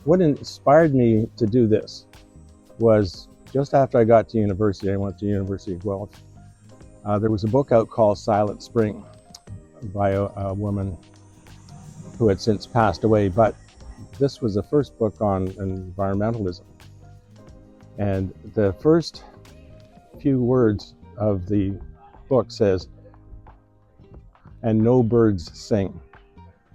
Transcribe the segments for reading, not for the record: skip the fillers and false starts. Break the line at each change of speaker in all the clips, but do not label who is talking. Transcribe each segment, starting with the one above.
What inspired me to do this was just after I got to university, I went to University of Guelph. There was a book out called Silent Spring by a woman who had since passed away, but this was the first book on environmentalism. And the first few words of the book says, "And no birds sing."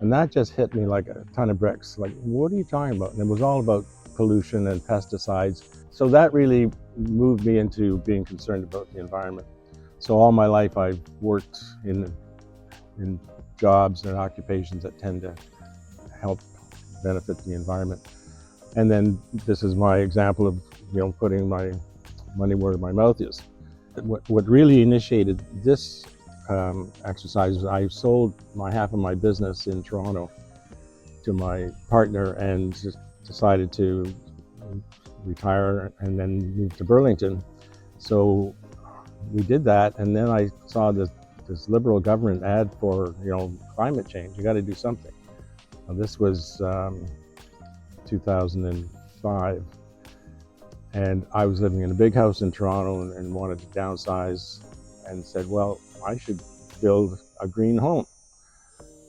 And that just hit me like a ton of bricks. Like, what are you talking about? And it was all about pollution and pesticides. So that really moved me into being concerned about the environment. So all my life I've worked in jobs and occupations that tend to help benefit the environment. And then this is my example of putting my money where my mouth is. What really initiated this exercise was I sold half of my business in Toronto to my partner and just decided to retire and then move to Burlington. So we did that, and then I saw this Liberal government ad for climate change. You got to do something. Now, this was 2005, and I was living in a big house in Toronto and wanted to downsize, and said, well, I should build a green home.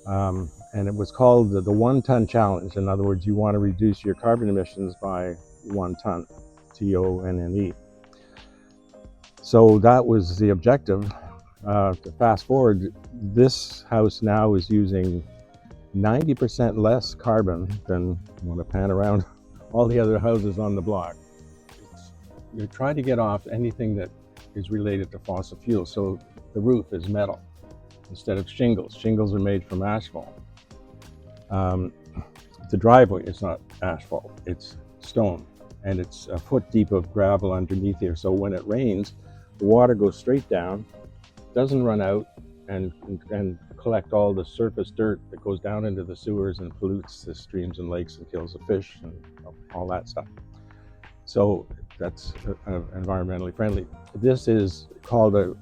And it was called the 1 ton challenge. In other words, you want to reduce your carbon emissions by 1 ton, TONNE. So that was the objective. To fast forward, this house now is using 90% less carbon than, I want to pan around, all the other houses on the block. You try to get off anything that is related to fossil fuels. So the roof is metal instead of shingles. Shingles are made from asphalt. The driveway is not asphalt, it's stone, and it's a foot deep of gravel underneath here. So when it rains, the water goes straight down, doesn't run out and collect all the surface dirt that goes down into the sewers and pollutes the streams and lakes and kills the fish and all that stuff. So that's environmentally friendly. This is called a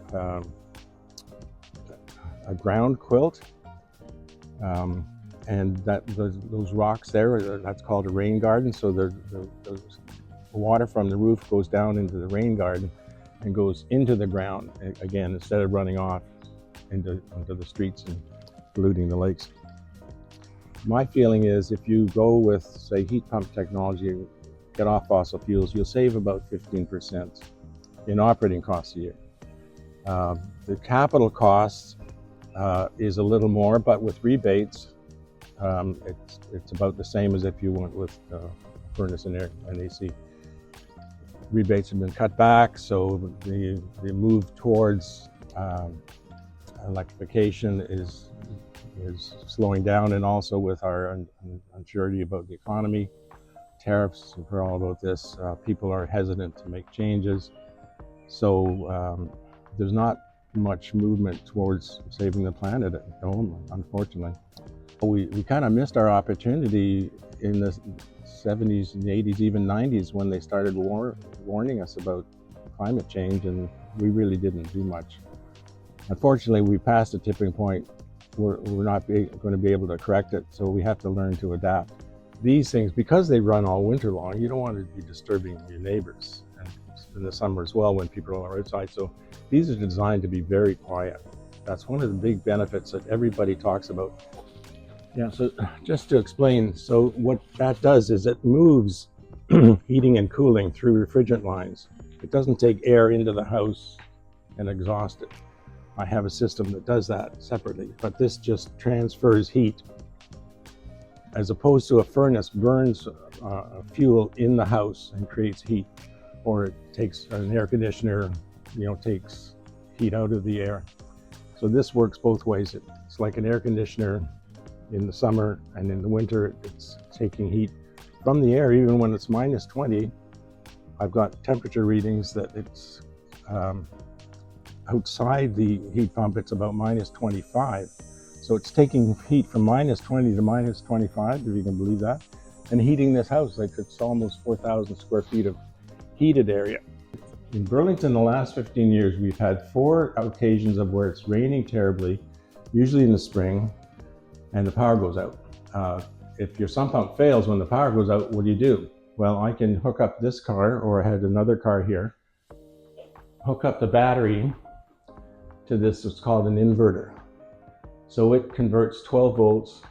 ground quilt, and those rocks there, that's called a rain garden. So the water from the roof goes down into the rain garden and goes into the ground again, instead of running off into the streets and polluting the lakes. My feeling is if you go with, say, heat pump technology, get off fossil fuels, you'll save about 15% in operating costs a year. The capital cost is a little more, but with rebates, it's about the same as if you went with furnace and air and AC. Rebates have been cut back, so the move towards electrification is slowing down, and also with our uncertainty about the economy, tariffs, we're all about this. People are hesitant to make changes, so there's not much movement towards saving the planet at home, unfortunately. We kind of missed our opportunity in the 70s and 80s, even 90s, when they started warning us about climate change, and we really didn't do much. Unfortunately, we passed a tipping point. We're not going to be able to correct it, so we have to learn to adapt. These things, because they run all winter long, you don't want to be disturbing your neighbors, and in the summer as well when people are outside. So these are designed to be very quiet. That's one of the big benefits that everybody talks about. Yeah, so just to explain, so what that does is it moves heating and cooling through refrigerant lines. It doesn't take air into the house and exhaust it. I have a system that does that separately, but this just transfers heat, as opposed to a furnace burns fuel in the house and creates heat, or it takes an air conditioner, takes heat out of the air. So this works both ways. It's like an air conditioner in the summer, and in the winter it's taking heat from the air. Even when it's minus 20, I've got temperature readings that it's outside the heat pump, it's about minus 25. So it's taking heat from minus 20 to minus 25, if you can believe that, and heating this house. Like, it's almost 4,000 square feet of heated area. In Burlington, the last 15 years, we've had 4 occasions of where it's raining terribly, usually in the spring, and the power goes out. if your sump pump fails when the power goes out, what do? Well, I can hook up this car, or I had another car here, hook up the battery to this, what's called an inverter. So it converts 12 volts,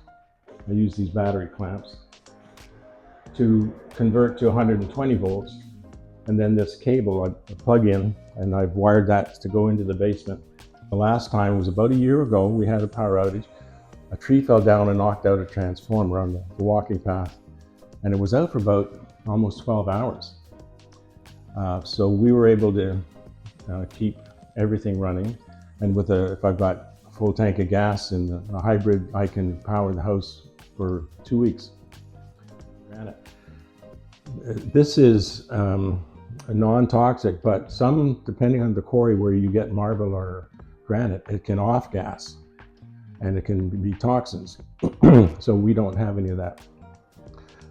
I use these battery clamps, to convert to 120 volts. And then this cable I plug in, and I've wired that to go into the basement. The last time was about a year ago. We had a power outage. A tree fell down and knocked out a transformer on the walking path. And it was out for about almost 12 hours. So we were able to keep everything running. And if I've got a full tank of gas in the hybrid, I can power the house for 2 weeks. This is non-toxic, but some, depending on the quarry where you get marble or granite, it can off-gas and it can be toxins. So we don't have any of that.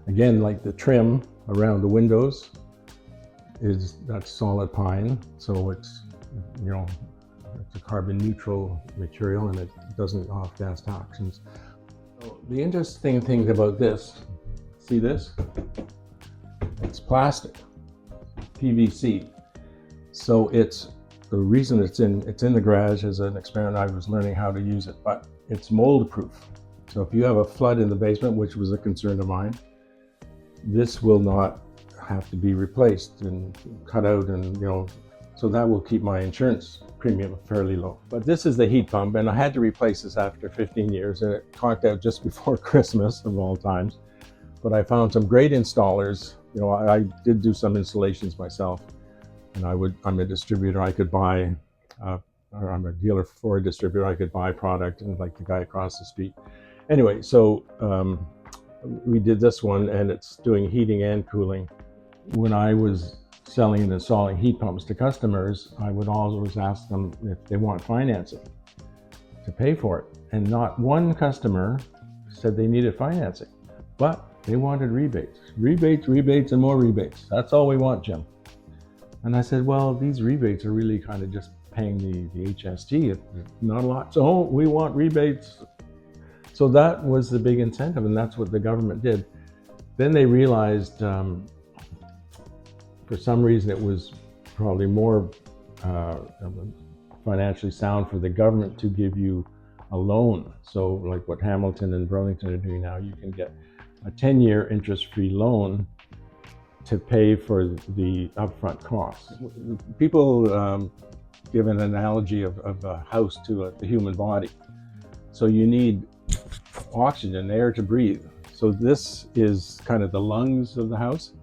Again, like the trim around the windows that's solid pine, so it's it's a carbon neutral material and it doesn't off-gas toxins. So the interesting thing about this, see this? It's plastic, PVC. So the reason it's in the garage as an experiment. I was learning how to use it, but it's mold proof. So if you have a flood in the basement, which was a concern of mine, this will not have to be replaced and cut out, and so that will keep my insurance premium fairly low. But this is the heat pump, and I had to replace this after 15 years, and it conked out just before Christmas of all times. But I found some great installers. I did do some installations myself, and I'm a distributor. I could buy, or I'm a dealer for a distributor. I could buy product, and like the guy across the street. Anyway, so we did this one, and it's doing heating and cooling. When I was selling and installing heat pumps to customers, I would always ask them if they want financing to pay for it. And not one customer said they needed financing, but they wanted rebates. Rebates, and more rebates. That's all we want, Jim. And I said, well, these rebates are really kind of just paying the HST. It's not a lot. So we want rebates. So that was the big incentive, and that's what the government did. Then they realized, for some reason, it was probably more financially sound for the government to give you a loan. So like what Hamilton and Burlington are doing now, you can get a 10-year interest-free loan to pay for the upfront costs. People give an analogy of a house to the human body. So you need oxygen, air to breathe. So this is kind of the lungs of the house.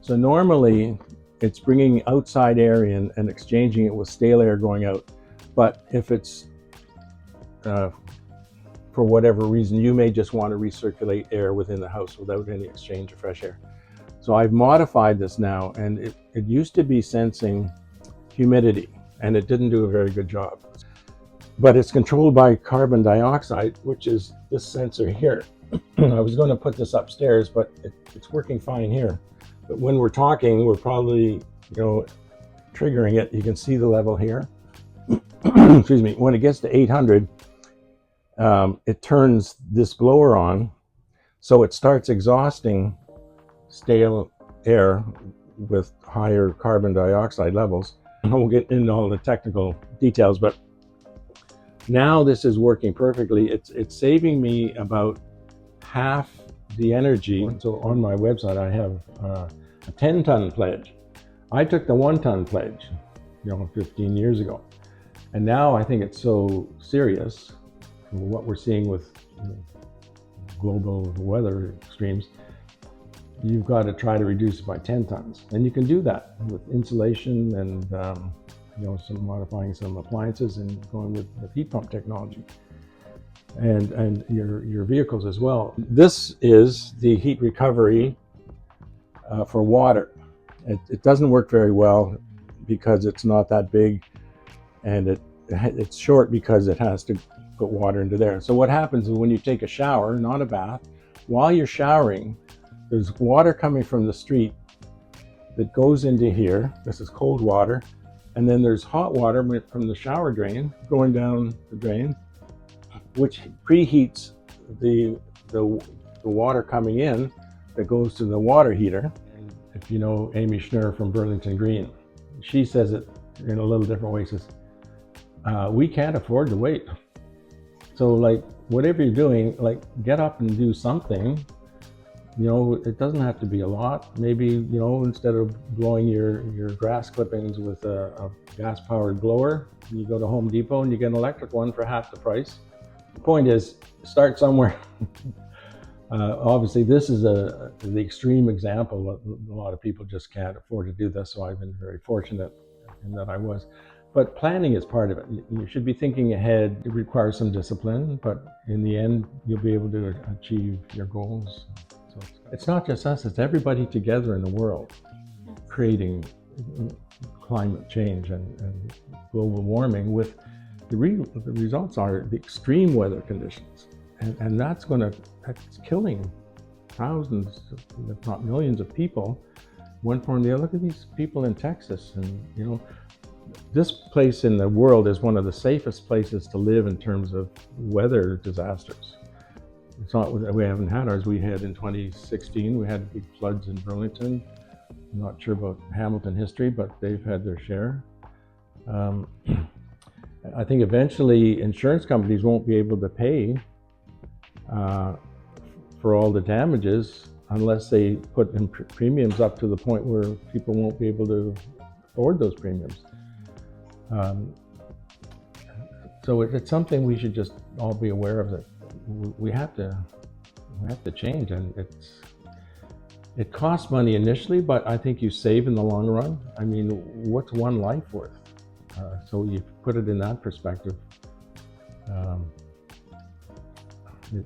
So normally it's bringing outside air in and exchanging it with stale air going out. But if it's for whatever reason, you may just want to recirculate air within the house without any exchange of fresh air. So I've modified this now, and it used to be sensing humidity, and it didn't do a very good job. But it's controlled by carbon dioxide, which is this sensor here. I was going to put this upstairs, but it's working fine here. But when we're talking, we're probably, triggering it. You can see the level here. Excuse me. When it gets to 800, it turns this blower on, so it starts exhausting stale air with higher carbon dioxide levels. I won't get into all the technical details, but now this is working perfectly. It's saving me about half the energy. So on my website, I have a 10-ton pledge. I took the 1-ton pledge, 15 years ago. And now I think it's so serious, what we're seeing with global weather extremes, you've got to try to reduce it by 10 tons. And you can do that with insulation and some modifying some appliances and going with heat pump technology. And your vehicles as well. This is the heat recovery for water. It doesn't work very well because it's not that big, and it's short because it has to put water into there. So what happens is when you take a shower, not a bath, while you're showering, there's water coming from the street that goes into here. This is cold water. And then there's hot water from the shower drain going down the drain, which preheats the the water coming in that goes to the water heater. And if you know Amy Schnurr from Burlington Green, she says it in a little different way. She says, we can't afford to wait. So like, whatever you're doing, like, get up and do something. You know, it doesn't have to be a lot. Maybe, you know, instead of blowing your grass clippings with a gas-powered blower, you go to Home Depot and you get an electric one for half the price. The point is, start somewhere. Obviously, this is the extreme example. A lot of people just can't afford to do this, so I've been very fortunate in that I was. But planning is part of it. You should be thinking ahead. It requires some discipline, but in the end, you'll be able to achieve your goals. So it's not just us, it's everybody together in the world creating climate change and global warming. With the results are the extreme weather conditions. And that's killing thousands, if not millions of people, one form or the other. Look at these people in Texas, and you know, this place in the world is one of the safest places to live in terms of weather disasters. It's not, we haven't had ours. We had in 2016, we had big floods in Burlington. I'm not sure about Hamilton history, but they've had their share. I think eventually insurance companies won't be able to pay for all the damages unless they put in premiums up to the point where people won't be able to afford those premiums. So it's something we should just all be aware of, that we have to change, and it costs money initially, but I think you save in the long run. I mean, what's one life worth? So you put it in that perspective.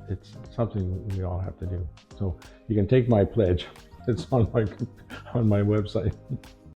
It's something we all have to do. So you can take my pledge. It's on my website.